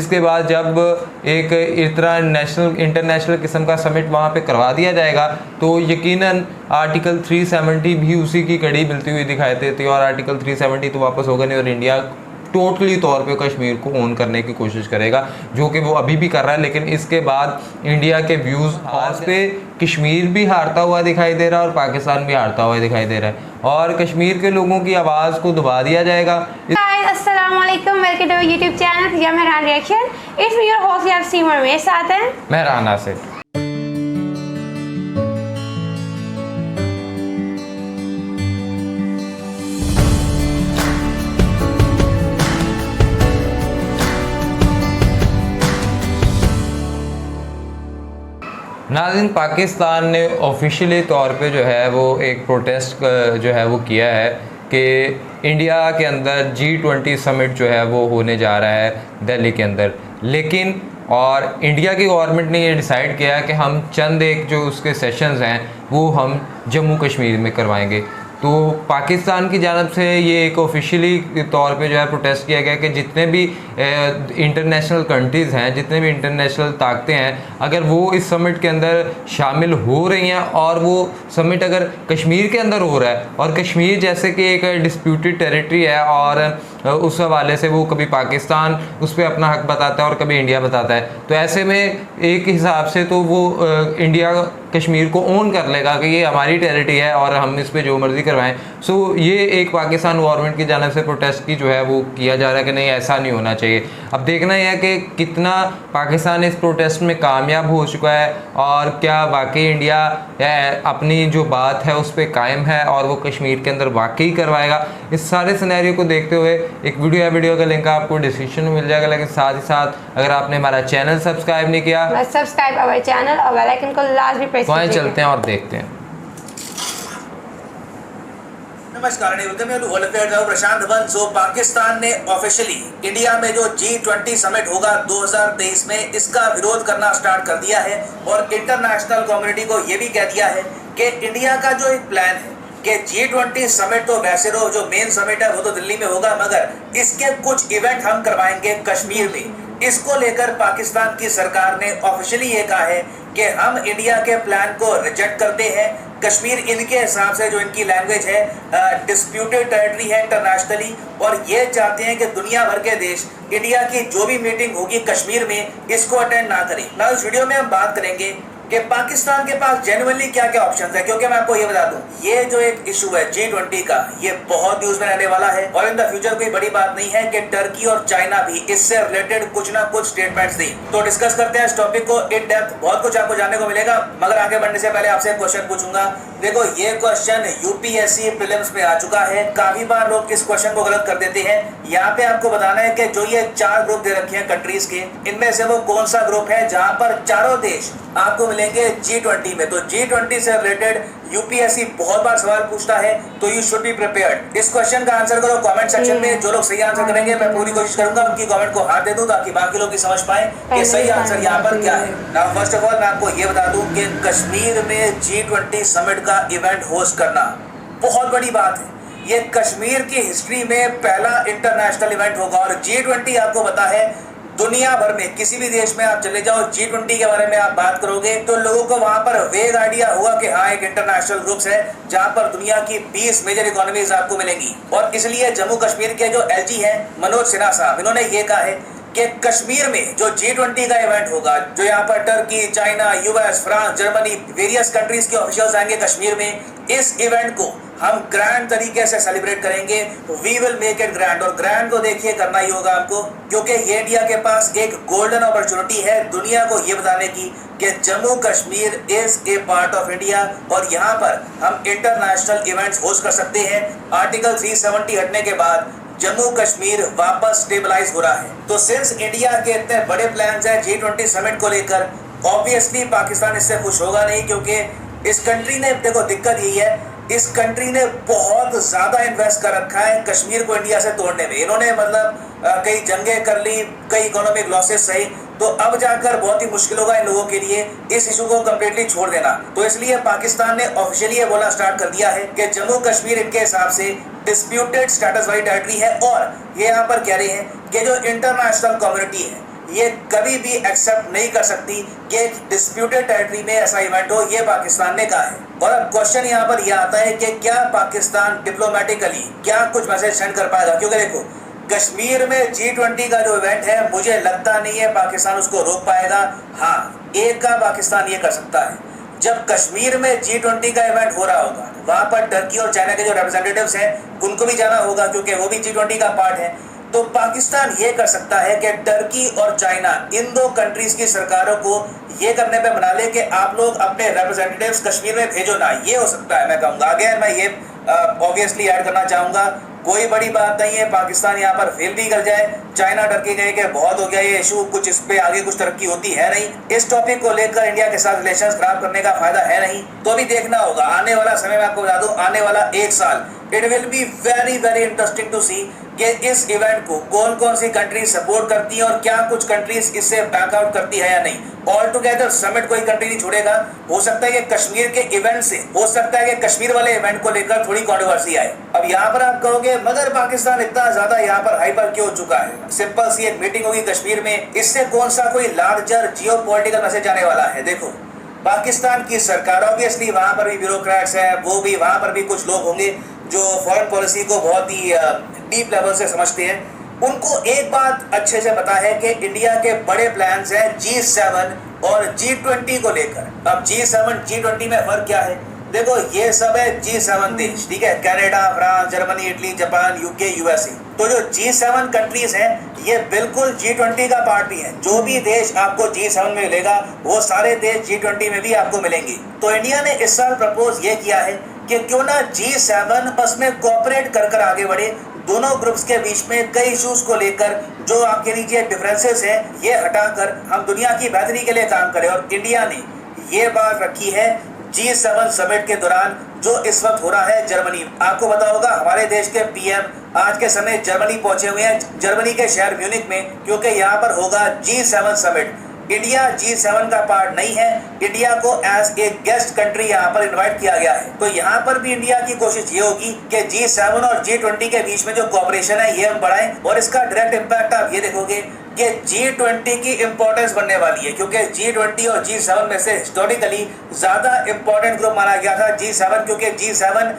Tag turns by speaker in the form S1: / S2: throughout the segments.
S1: इसके बाद जब एक इतना इंटरनेशनल किस्म का समिट वहाँ पे करवा दिया जाएगा तो यकीनन आर्टिकल 370 भी उसी की कड़ी मिलती हुई दिखाई देती है। और आर्टिकल 370 तो वापस होगा नहीं और इंडिया टोटली तौर पे कश्मीर को ओन करने की कोशिश करेगा, जो कि वो अभी भी कर रहा है। लेकिन इसके बाद इंडिया के व्यूज़ आज पे कश्मीर भी हारता हुआ दिखाई दे रहा है और पाकिस्तान भी हारता हुआ दिखाई दे रहा है और कश्मीर के लोगों की आवाज़ को दबा दिया जाएगा।
S2: अस्सलाम वालेकुम, वेलकम टू यूट्यूब चैनल या मेहरान रिएक्शन। इस वीडियो होस्ट यार सीमर मेरे साथ हैं
S1: मेहरान से। नाज़रीन, पाकिस्तान ने ऑफिशियली तौर पे जो है वो एक प्रोटेस्ट जो है वो किया है कि इंडिया के अंदर G20 समिट जो है वो होने जा रहा है दिल्ली के अंदर। लेकिन और इंडिया की गवर्नमेंट ने ये डिसाइड किया कि हम चंद एक जो उसके सेशंस हैं वो हम जम्मू कश्मीर में करवाएंगे। तो पाकिस्तान की जानब से ये एक ऑफिशियली तौर पे जो है प्रोटेस्ट किया गया कि जितने भी इंटरनेशनल कंट्रीज़ हैं, जितने भी इंटरनेशनल ताकतें हैं, अगर वो इस समिट के अंदर शामिल हो रही हैं और वो समिट अगर कश्मीर के अंदर हो रहा है और कश्मीर जैसे कि एक डिस्प्यूटेड टेरिटरी है और उस हवाले से वो कभी पाकिस्तान उस पर अपना हक बताता है और कभी इंडिया बताता है, तो ऐसे में एक हिसाब से तो वो इंडिया कश्मीर को ओन कर लेगा कि ये हमारी टेरिटरी है और हम इस पर जो मर्ज़ी करवाएं। सो ये एक पाकिस्तान गवर्नमेंट की जानिब से प्रोटेस्ट की जो है वो किया जा रहा है कि नहीं, ऐसा नहीं होना चाहिए। अब देखना यह है कि कितना पाकिस्तान इस प्रोटेस्ट में कामयाब हो चुका है और क्या वाकई इंडिया अपनी जो बात है उस पर कायम है और वो कश्मीर के अंदर वाकई करवाएगा। इस सारे सिनेरियो को देखते हुए एक वीडियो का लिंक आपको डिस्क्रिप्शन में मिल जाएगा। लेकिन साथ ही साथ अगर आपने हमारा चैनल सब्सक्राइब नहीं किया,
S2: सब्सक्राइब अवर चैनल और बेल आइकन को लाजमी प्रेस
S1: कीजिए। चलते हैं और देखते हैं।
S3: नमस्कार, प्रशांत धवन। सो पाकिस्तान ने ऑफिशियली इंडिया में जो G20 समिट होगा 2023 में, इसका विरोध करना स्टार्ट कर दिया है और इंटरनेशनल कम्युनिटी को यह भी कह दिया है कि इंडिया का जो एक प्लान है कि G20 समिट तो वैसे जो मेन समिट है वो तो दिल्ली में होगा, मगर इसके कुछ इवेंट हम करवाएंगे कश्मीर में। इसको लेकर पाकिस्तान की सरकार ने ऑफिशियली ये कहा है कि हम इंडिया के प्लान को रिजेक्ट करते हैं। कश्मीर इनके हिसाब से जो इनकी लैंग्वेज है डिस्प्यूटेड टेरिटरी है इंटरनेशनली, और ये चाहते हैं कि दुनिया भर के देश इंडिया की जो भी मीटिंग होगी कश्मीर में इसको अटेंड ना करें। ना इस वीडियो में हम बात करेंगे कि पाकिस्तान के पास जेन्युइनली क्या क्या ऑप्शंस है, क्योंकि मैं आपको ये बता दूं ये जो एक इशू है G20 का, ये बहुत न्यूज में रहने वाला है और इन द फ्यूचर कोई बड़ी बात नहीं है कि टर्की और चाइना भी इससे रिलेटेड कुछ ना कुछ स्टेटमेंट्स दी। तो डिस्कस करते हैं इस टॉपिक को इन डेप्थ, बहुत कुछ आपको जानने को मिलेगा। मगर आगे बढ़ने से पहले आपसे एक क्वेश्चन पूछूंगा। देखो, ये क्वेश्चन यूपीएससी प्रीलिम्स में आ चुका है। काफी बार लोग इस क्वेश्चन को गलत कर देते हैं। यहाँ पे आपको बताना है कि जो ये 4 ग्रुप दे रखे हैं कंट्रीज के, इनमें से वो कौन सा ग्रुप है जहाँ पर चारों देश आपको मिलेंगे G20 में। तो G20 से रिलेटेड यूपीएससी बहुत बार सवाल पूछता है, तो यू शुड बी प्रिपेयर्ड। इस क्वेश्चन का आंसर करो कमेंट सेक्शन में। जो लोग सही आंसर करेंगे मैं पूरी कोशिश करूंगा उनकी कमेंट को हाथ दे दूं ताकि बाकी लोग भी समझ पाए कि सही आंसर यहाँ पर क्या है। नाउ फर्स्ट ऑफ ऑल मैं आपको ये बता दूं कि कश्मीर में G20 समिट का इवेंट होस्ट करना बहुत बड़ी बात है। ये कश्मीर की हिस्ट्री में पहला इंटरनेशनल इवेंट होगा और G20 आपको पता है दुनिया भर में किसी भी देश में आप चले जाओ, G20 के बारे में आप बात करोगे तो लोगों को वहां पर वेग आइडिया होगा कि हाँ एक इंटरनेशनल ग्रुप्स है जहां पर दुनिया की 20 मेजर इकोनॉमीज आपको मिलेंगी। और इसलिए जम्मू कश्मीर के जो एलजी हैं मनोज सिन्हा साहब, इन्होंने ये कहा है कि कश्मीर में जो G20 का इवेंट होगा, जो यहाँ पर Turkey, China, US, France, Germany, various countries के ऑफिशियल्स आएंगे कश्मीर में, इस इवेंट को हम ग्रैंड तरीके से सेलिब्रेट करेंगे। We will make it grand. और ग्रैंड को देखिए करना ही होगा आपको, क्योंकि ये इंडिया के पास एक गोल्डन अपॉर्चुनिटी है दुनिया को ये बताने की कि Jammu Kashmir is a part of India और यहाँ पर हम इंटरनेशनल इवेंट्स होस्ट कर सकते हैं। आर्टिकल 370 हटने के बाद जम्मू कश्मीर वापस स्टेबलाइज हो रहा है। तो सिंस इंडिया के इतने बड़े प्लान्स हैं G20 समिट को लेकर, ऑब्वियसली पाकिस्तान इससे खुश होगा नहीं, क्योंकि इस कंट्री ने, देखो दिक्कत यही है, इस कंट्री ने बहुत ज्यादा इन्वेस्ट कर रखा है कश्मीर को इंडिया से तोड़ने में। इन्होंने मतलब कई जंगें कर ली, कई इकोनॉमिक लॉसेस सही, तो अब जाकर बहुत ही मुश्किल होगा इन लोगों के लिए इस इशू को कम्प्लीटली छोड़ देना। तो इसलिए पाकिस्तान ने ऑफिशियली ये बोलना स्टार्ट कर दिया है कि जम्मू कश्मीर इनके हिसाब से डिस्प्यूटेड स्टेटस वाली टेरिटरी है और ये यहाँ पर कह रहे हैं कि जो इंटरनेशनल कम्युनिटी है ये कभी भी एक्सेप्ट नहीं कर सकती कि एक डिस्प्यूटेड टेरिटरी में ऐसा इवेंट हो, ये पाकिस्तान ने कहा है। और अब क्वेश्चन यहाँ पर यह आता है कि क्या पाकिस्तान डिप्लोमेटिकली क्या कुछ मैसेज सेंड कर पाएगा, क्योंकि देखो कश्मीर में G20 का जो इवेंट है मुझे लगता नहीं है पाकिस्तान उसको रोक पाएगा। हाँ, एक का पाकिस्तान ये कर सकता है, जब कश्मीर में G20 का इवेंट हो रहा होगा वहां पर टर्की और चाइना के जो रिप्रेजेंटेटिव्स हैं उनको भी जाना होगा क्योंकि वो भी G20 का पार्ट है। तो पाकिस्तान ये कर सकता है कि टर्की और चाइना इन दो कंट्रीज की सरकारों को ये करने पे मना ले कि आप लोग अपने रिप्रेजेंटेटिव्स कश्मीर में भेजो ना, ये हो सकता है। मैं कहूँगा अगेन मैं ये ऑब्वियसली ऐड करना चाहूँगा, कोई बड़ी बात नहीं है पाकिस्तान यहाँ पर फेल भी कर जाए, चाइना टर्की कहे कि बहुत हो गया ये इशू, कुछ इस पे आगे कुछ तरक्की होती है नहीं, इस टॉपिक को लेकर इंडिया के साथ रिलेशंस खराब करने का फायदा है नहीं। तो अभी देखना होगा आने वाला समय में, आपको बता दूं आने वाला एक साल it will be very very interesting to see कि इस इवेंट को कौन कौन सी कंट्रीज सपोर्ट करती हैं और क्या कुछ कंट्रीज इससे बैकआउट करती है या नहीं। ऑल टुगेदर समिट कोई कंट्री नहीं छोड़ेगा। हो सकता है कि कश्मीर के इवेंट से, हो सकता है कि कश्मीर वाले इवेंट को लेकर थोड़ी कंट्रोवर्सी आए। अब यहाँ पर आप कहोगे मगर पाकिस्तान इतना ज्यादा यहाँ पर हाइपर क्यों हो चुका है, सिंपल सी एक मीटिंग होगी कश्मीर में, इससे कौन सा कोई लार्जर जियोपॉलिटिकल मैसेज आने वाला है। देखो पाकिस्तान की सरकार ऑब्वियसली वहां पर भी ब्यूरोक्रेट्स हैं, वो भी वहां पर भी कुछ लोग होंगे जो फॉरेन पॉलिसी को बहुत ही डीप लेवल से समझते हैं। उनको एक बात अच्छे से पता है कि इंडिया के बड़े प्लान्स हैं G7 और G20 को लेकर। अब G7 G20 में फर्क क्या है, देखो ये सब है G7 देश, ठीक है, Canada, France, Germany, Italy, Japan, UK, USA. तो जो G7 कंट्रीज हैं ये बिल्कुल G20 का पार्ट भी है। जो भी देश आपको G7 में मिलेगा वो सारे देश G20 में भी आपको मिलेंगे। तो इंडिया ने इस साल प्रपोज ये किया है कि क्यों ना G7 बस में कोऑपरेट कर आगे बढ़े, दोनों ग्रुप्स के बीच में कई इश्यूज को लेकर जो आपके लीजिए डिफरेंसेस हैं ये हटाकर हम दुनिया की बेहतरी के लिए काम करें। और इंडिया ने ये बात रखी है G7 समिट के दौरान जो इस वक्त हो रहा है जर्मनी। आपको पता होगा हमारे देश के पीएम आज के समय जर्मनी पहुंचे हुए हैं, जर्मनी के शहर म्यूनिक में, क्योंकि यहाँ पर होगा G7 समिट। इंडिया G7 का पार्ट नहीं है, इंडिया को एज ए गेस्ट कंट्री यहाँ पर इनवाइट किया गया है। तो यहाँ पर भी इंडिया की कोशिश ये होगी कि G7 और G20 के बीच में जो कोऑपरेशन है ये हम बढ़ाएं। और इसका डायरेक्ट इम्पैक्ट आप ये देखोगे कि G20 की इंपॉर्टेंस बढ़ने वाली है, क्योंकि G20 और G7 में से हिस्टोरिकली ज्यादा इंपॉर्टेंट ग्रुप माना गया था G7, क्योंकि G7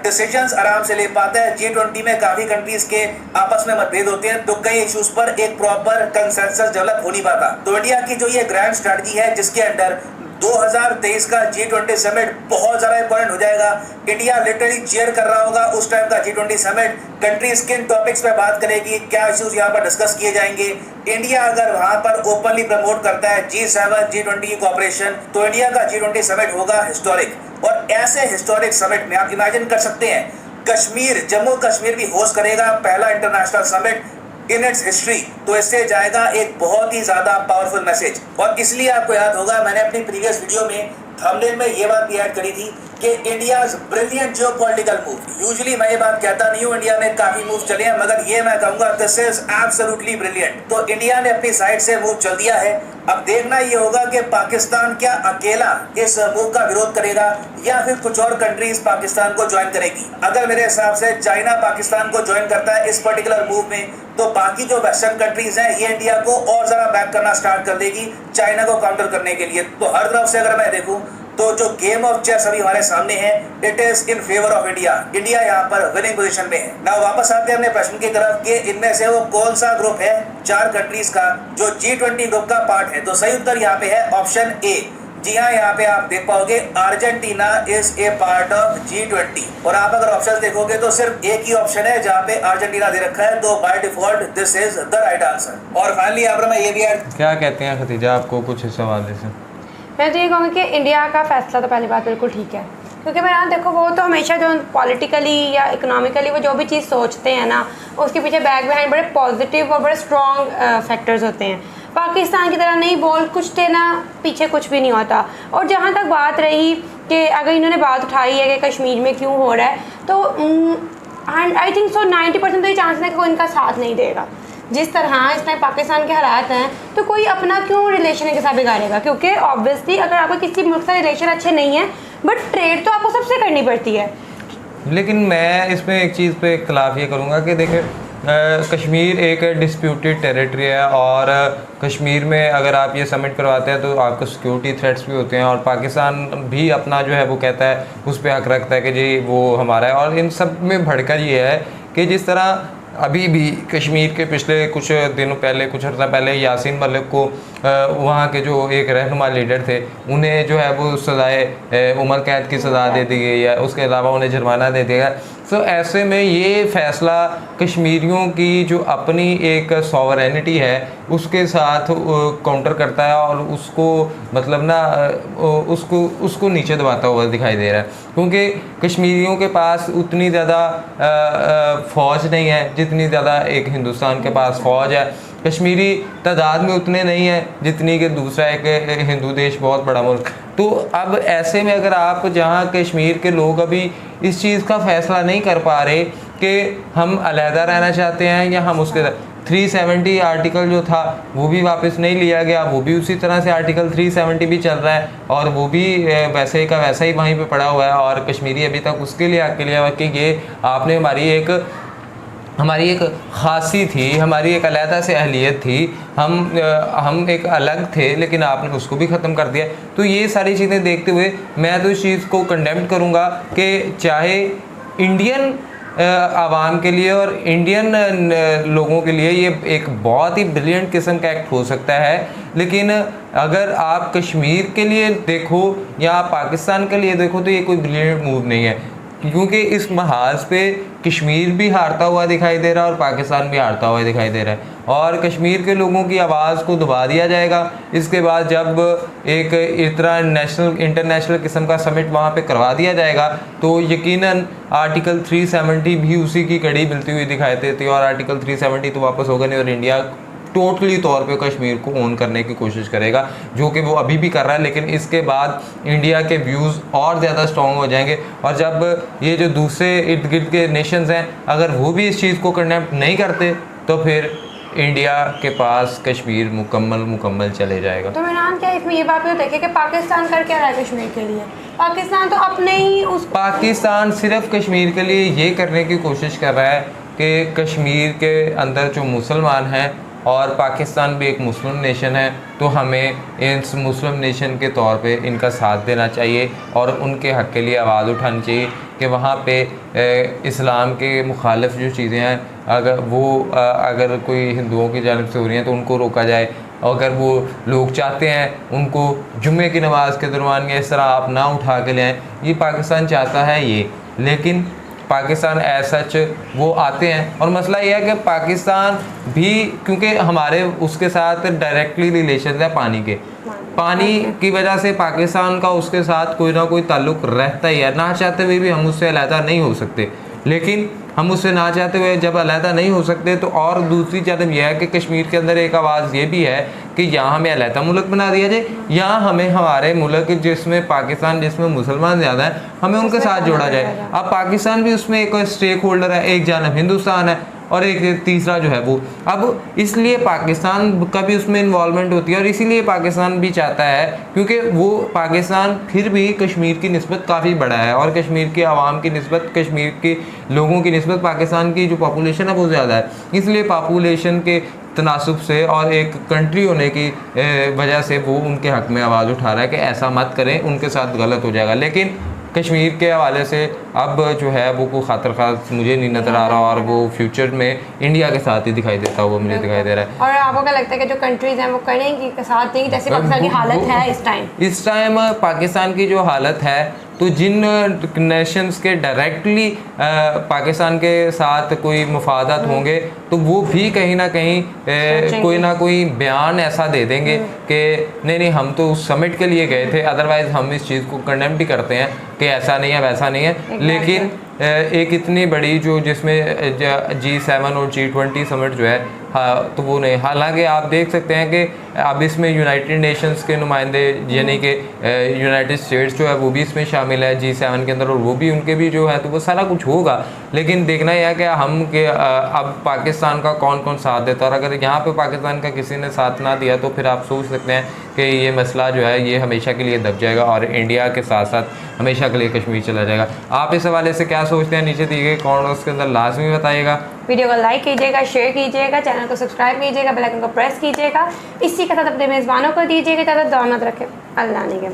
S3: डिसीजंस आराम से ले पाता है। G20 में काफी कंट्रीज के आपस में मतभेद होते हैं, तो कई इश्यूज पर एक प्रॉपर कंसेंसस डेवलप हो नहीं पाता। तो इंडिया की जो ये ग्रैंड स्ट्रेटजी है जिसके अंडर 2023 का G20 समिट बहुत ज़्यादा इंपॉर्टेंट हो जाएगा, इंडिया लिटरली चेयर कर रहा होगा उस टाइम का G20 समिट, कंट्रीज किन टॉपिक्स पे बात करेगी, क्या इश्यूज यहाँ पर डिस्कस किए जाएंगे। इंडिया अगर वहाँ पर ओपनली प्रमोट करता है G7 G20 की कोऑपरेशन, तो इंडिया का G20 समिट होगा हिस्टोरिक। और ऐसे हिस्टोरिक समिट में आप इमेजिन कर सकते हैं कश्मीर, जम्मू कश्मीर भी होस्ट करेगा पहला international summit in its history, तो इससे जाएगा एक बहुत ही ज्यादा पावरफुल मैसेज। और इसलिए आपको याद होगा मैंने अपनी प्रीवियस वीडियो में थंबनेल में ये बात भी ऐड करी थी कि India's brilliant geopolitical move. Usually मैं ये बात कहता नहीं हूँ, इंडिया में काफी मूव चले हैं, मगर ये मैं कहूँगा दिस इज एब्सोल्युटली ब्रिलियंट। तो इंडिया ने अपनी साइड से मूव चल दिया है। अब देखना ये होगा कि पाकिस्तान क्या अकेला इस मूव का विरोध करेगा या फिर कुछ और कंट्रीज पाकिस्तान को ज्वाइन करेगी। अगर मेरे हिसाब से चाइना पाकिस्तान को ज्वाइन करता है इस पर्टिकुलर मूव में, तो बाकी जो वेस्टर्न कंट्रीज हैं ये इंडिया को और ज़्यादा बैक करना स्टार्ट कर देगी चाइना को काउंटर करने के लिए। तो हर तरफ से अगर मैं देखूं तो जो गेम ऑफ चेस अभी हमारे सामने है it is in favour of India. India यहाँ पर विनिंग पोजीशन में है। ना वापस आते हैं अपने प्रश्न की तरफ कि इनमें से वो कौन सा ग्रुप है 4 कंट्रीज का जो G20 ग्रुप का पार्ट है। तो सही उत्तर यहाँ पे है ऑप्शन ए। जी हाँ, यहाँ पे आप देख पाओगे Argentina is a part of G20। और आप अगर ऑप्शन देखोगे तो सिर्फ एक ही ऑप्शन है जहाँ पे अर्जेंटीना दे रखा है, तो by default this is the right answer. और फाइनली यहाँ पर मैं ये भी
S1: क्या कहते हैं खतीजा आपको कुछ इस हवाले से?
S2: मैं तो ये कहूँगी कि इंडिया का फैसला तो पहली बात बिल्कुल ठीक है, क्योंकि मैं यहाँ देखो वो तो हमेशा जो पॉलिटिकली या इकोनॉमिकली वो जो भी चीज़ सोचते हैं ना उसके पीछे बैक बिहाइंड बड़े पॉजिटिव और बड़े स्ट्रॉन्ग फैक्टर्स होते हैं। पाकिस्तान की तरह नहीं बोल कुछ थे ना, पीछे कुछ भी नहीं होता। और जहाँ तक बात रही कि अगर इन्होंने बात उठाई है कि कश्मीर में क्यों हो रहा है, तो आई थिंक सो 90% तो ये चांस है कि कोई इनका साथ नहीं देगा। जिस तरह इस टाइम पाकिस्तान के हालात हैं तो कोई अपना क्यों रिलेशन इनके साथ बिगाड़ेगा, क्योंकि ऑब्वियसली अगर आपको किसी मुल्क से रिलेशन अच्छे नहीं है बट ट्रेड तो आपको सबसे करनी पड़ती है।
S1: लेकिन मैं इसमें एक चीज़ पे इख्तलाफ ये करूँगा कि देखिए कश्मीर एक डिस्प्यूटेड टेरिटरी है और कश्मीर में अगर आप ये समिट करवाते हैं तो आपको सिक्योरिटी थ्रेट्स भी होते हैं और पाकिस्तान भी अपना जो है वो कहता है, उस पर हक रखता है कि जी वो हमारा है। और इन सब में बढ़कर ये है कि जिस तरह अभी भी कश्मीर के पिछले कुछ दिनों पहले, कुछ अर्सा पहले यासीन मलिक को वहाँ के जो एक रहनुमा लीडर थे उन्हें जो है वो सज़ाए उम्र कैद की सज़ा दे दी गई है, उसके अलावा उन्हें जुर्माना दे दिया गया। तो ऐसे में ये फ़ैसला कश्मीरियों की जो अपनी एक सॉवरेनिटी है उसके साथ काउंटर करता है और उसको मतलब ना उसको नीचे दबाता हुआ दिखाई दे रहा है, क्योंकि कश्मीरियों के पास उतनी ज़्यादा फ़ौज नहीं है जितनी ज़्यादा एक हिंदुस्तान के पास फ़ौज है। कश्मीरी तादाद में उतने नहीं है जितनी कि दूसरा एक हिंदू देश बहुत बड़ा मुल्क। तो अब ऐसे में अगर आप जहाँ कश्मीर के लोग अभी इस चीज़ का फ़ैसला नहीं कर पा रहे कि हम अलहदा रहना चाहते हैं या हम उसके 370 आर्टिकल जो था वो भी वापस नहीं लिया गया, वो भी उसी तरह से आर्टिकल 370 भी चल रहा है और वो भी वैसे का वैसा ही वहीं पे पड़ा हुआ है और कश्मीरी अभी तक उसके लिए हक के लिए कि ये आपने हमारी एक ख़ासी थी, हमारी एक अलहदा से अहलियत थी, हम एक अलग थे लेकिन आपने उसको भी ख़त्म कर दिया। तो ये सारी चीज़ें देखते हुए मैं तो इस चीज़ को कंडेम करूँगा कि चाहे इंडियन आवाम के लिए और इंडियन लोगों के लिए ये एक बहुत ही ब्रिलियंट किस्म का एक्ट हो सकता है, लेकिन अगर आप कश्मीर के लिए देखो या आप पाकिस्तान के लिए देखो तो ये कोई ब्रिलियंट मूव नहीं है, क्योंकि इस महाज पे कश्मीर भी हारता हुआ दिखाई दे रहा है और पाकिस्तान भी हारता हुआ दिखाई दे रहा है और कश्मीर के लोगों की आवाज़ को दबा दिया जाएगा। इसके बाद जब एक इतना इंटरनेशनल किस्म का समिट वहाँ पे करवा दिया जाएगा तो यकीनन आर्टिकल 370 भी उसी की कड़ी मिलती हुई दिखाई देती है और आर्टिकल 370 तो वापस होगा नहीं और इंडिया टोटली तौर पे कश्मीर को ओन करने की कोशिश करेगा, जो कि वो अभी भी कर रहा है। लेकिन इसके बाद इंडिया के व्यूज़ और ज़्यादा स्ट्रॉन्ग हो जाएंगे और जब ये जो दूसरे इर्द गिर्द के नेशंस हैं अगर वो भी इस चीज़ को कंडेम नहीं करते तो फिर इंडिया के पास कश्मीर मुकम्मल चले जाएगा।
S2: तो मेरा क्या इसमें ये बात तो देखिए कि पाकिस्तान कर क्या रहा है कश्मीर के लिए? पाकिस्तान तो अपने ही
S1: पाकिस्तान सिर्फ कश्मीर के लिए ये करने की कोशिश कर रहा है कि कश्मीर के अंदर जो मुसलमान हैं और पाकिस्तान भी एक मुस्लिम नेशन है तो हमें इस मुस्लिम नेशन के तौर पे इनका साथ देना चाहिए और उनके हक़ के लिए आवाज़ उठानी चाहिए कि वहाँ पे इस्लाम के मुखालिफ जो चीज़ें हैं अगर कोई हिंदुओं की जानिब से हो रही हैं तो उनको रोका जाए। अगर वो लोग चाहते हैं उनको जुम्मे की नमाज़ के दरमियान इस तरह आप ना उठा के ले आएँ, ये पाकिस्तान चाहता है ये, लेकिन पाकिस्तान सच वो आते हैं और मसला ये है कि पाकिस्तान भी क्योंकि हमारे उसके साथ डायरेक्टली रिलेशन है पानी की वजह से पाकिस्तान का उसके साथ कोई ना कोई ताल्लुक़ रहता ही है, ना चाहते हुए भी हम उससे अलहदा नहीं हो सकते। लेकिन हम उससे ना चाहते हुए जब अलहदा नहीं हो सकते तो और दूसरी जानब यह है कि कश्मीर के अंदर एक आवाज़ ये भी है कि यहाँ हमें अलहदा मुल्क बना दिया जाए, यहाँ हमें हमारे मुल्क जिसमें पाकिस्तान जिसमें मुसलमान ज़्यादा है हमें उनके साथ जोड़ा जाए। अब पाकिस्तान भी उसमें एक स्टेक होल्डर है, एक जानब हिंदुस्तान है और एक तीसरा जो है वो, अब इसलिए पाकिस्तान का भी उसमें इन्वॉल्वमेंट होती है और इसीलिए पाकिस्तान भी चाहता है क्योंकि वो पाकिस्तान फिर भी कश्मीर की निस्बत काफ़ी बड़ा है और कश्मीर के आवाम की निस्बत, कश्मीर के लोगों की निस्बत पाकिस्तान की जो पॉपुलेशन है वो ज़्यादा है, इसलिए पॉपुलेशन के तनासुब से और एक कंट्री होने की वजह से वो उनके हक़ में आवाज़ उठा रहा है कि ऐसा मत करें, उनके साथ गलत हो जाएगा। लेकिन कश्मीर के हवाले से अब जो है वो कोई खातर खास मुझे नहीं नज़र आ रहा और वो फ्यूचर में इंडिया के साथ ही दिखाई देता हुआ मुझे दिखाई दे रहा है।
S2: और आपको क्या लगता है कि जो कंट्रीज़ हैं वो करेंगी के साथ देंगी? जैसे पाकिस्तान की हालत है इस टाइम
S1: पाकिस्तान की जो हालत है तो जिन नेशंस के डायरेक्टली पाकिस्तान के साथ कोई मुफादात होंगे तो वो भी कहीं ना कहीं कोई ना कोई बयान ऐसा दे देंगे कि नहीं हम तो उस समिट के लिए गए थे, अदरवाइज़ हम इस चीज़ को कंडेम भी करते हैं कि ऐसा नहीं है वैसा नहीं है। लेकिन एक इतनी बड़ी जो जिसमें G7 और G20 समिट जो है तो वो नहीं, हालांकि आप देख सकते हैं कि अब इसमें यूनाइटेड नेशंस के नुमाइंदे यानी कि यूनाइटेड स्टेट्स जो है वो भी इसमें शामिल है G7 के अंदर और वो भी उनके भी जो है तो वो सारा कुछ होगा। लेकिन देखना यह है कि अब पाकिस्तान का कौन कौन साथ देता है। और अगर यहाँ पे पाकिस्तान का किसी ने साथ ना दिया तो फिर आप सोच सकते हैं कि ये मसला जो है ये हमेशा के लिए दब जाएगा और इंडिया के साथ साथ हमेशा के लिए कश्मीर चला जाएगा। आप इस हवाले से क्या सोचते हैं, नीचे दिए गए कमेंट बॉक्स के अंदर लाजमी बताइएगा।
S2: वीडियो को लाइक कीजिएगा, शेयर कीजिएगा, चैनल को सब्सक्राइब कीजिएगा, बेल आइकन को प्रेस कीजिएगा। इसी के साथ अपने मेज़बानों को दीजिएगा, ज़्यादा दानत रखें। अल्लाह ने के